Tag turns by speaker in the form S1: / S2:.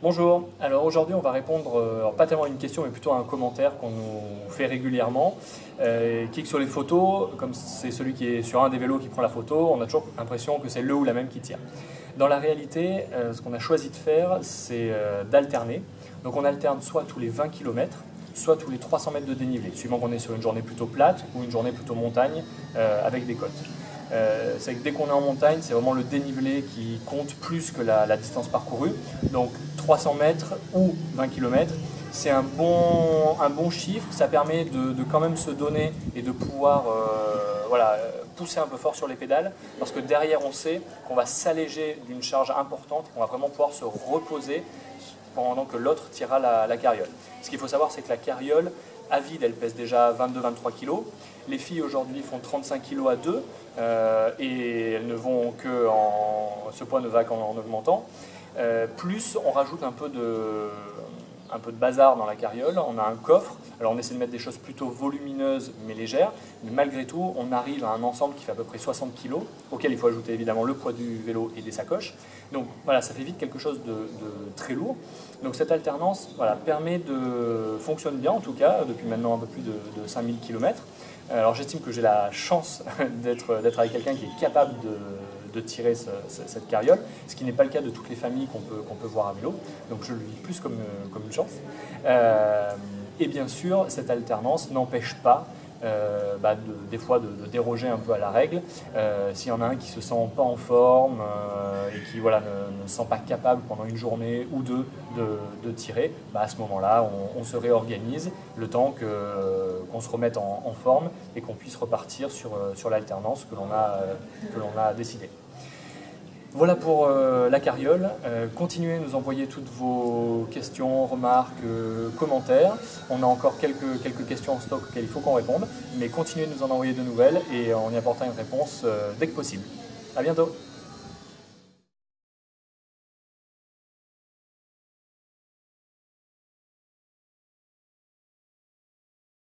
S1: Bonjour, alors aujourd'hui on va répondre, alors pas tellement à une question mais plutôt à un commentaire qu'on nous fait régulièrement. Clique sur les photos, comme c'est celui qui est sur un des vélos qui prend la photo, on a toujours l'impression que c'est le ou la même qui tire. Dans la réalité, ce qu'on a choisi de faire, c'est d'alterner. Donc on alterne soit tous les 20 km, soit tous les 300 mètres de dénivelé, suivant qu'on est sur une journée plutôt plate ou une journée plutôt montagne avec des côtes. C'est que dès qu'on est en montagne, c'est vraiment le dénivelé qui compte plus que la distance parcourue. Donc 300 mètres ou 20 km, c'est un bon chiffre. Ça permet de quand même se donner et de pouvoir pousser un peu fort sur les pédales. Parce que derrière, on sait qu'on va s'alléger d'une charge importante, qu'on va vraiment pouvoir se reposer pendant que l'autre tirera la carriole. Ce qu'il faut savoir, c'est que la carriole, à vide, elle pèse déjà 22-23 kg. Les filles aujourd'hui font 35 kg à deux et elles ne vont que ce poids ne va qu'en augmentant. Plus on rajoute un peu de bazar dans la carriole, on a un coffre, alors on essaie de mettre des choses plutôt volumineuses mais légères, mais malgré tout on arrive à un ensemble qui fait à peu près 60 kg, auquel il faut ajouter évidemment le poids du vélo et des sacoches. Donc voilà, ça fait vite quelque chose de très lourd. Donc cette alternance fonctionne bien en tout cas, depuis maintenant un peu plus de 5000 km. Alors j'estime que j'ai la chance d'être avec quelqu'un qui est capable de tirer cette carriole, ce qui n'est pas le cas de toutes les familles qu'on peut voir à vélo, donc je le vis plus comme une chance. Et bien sûr, cette alternance n'empêche pas des fois de déroger un peu à la règle. S'il y en a un qui se sent pas en forme et qui ne se sent pas capable pendant une journée ou deux de tirer, à ce moment-là, on se réorganise le temps qu'on se remette en forme et qu'on puisse repartir sur l'alternance que l'on a décidé. Voilà pour la carriole. Continuez à nous envoyer toutes vos questions, remarques, commentaires. On a encore quelques questions en stock auxquelles il faut qu'on réponde, mais continuez de nous en envoyer de nouvelles et on y apportera une réponse dès que possible. À bientôt.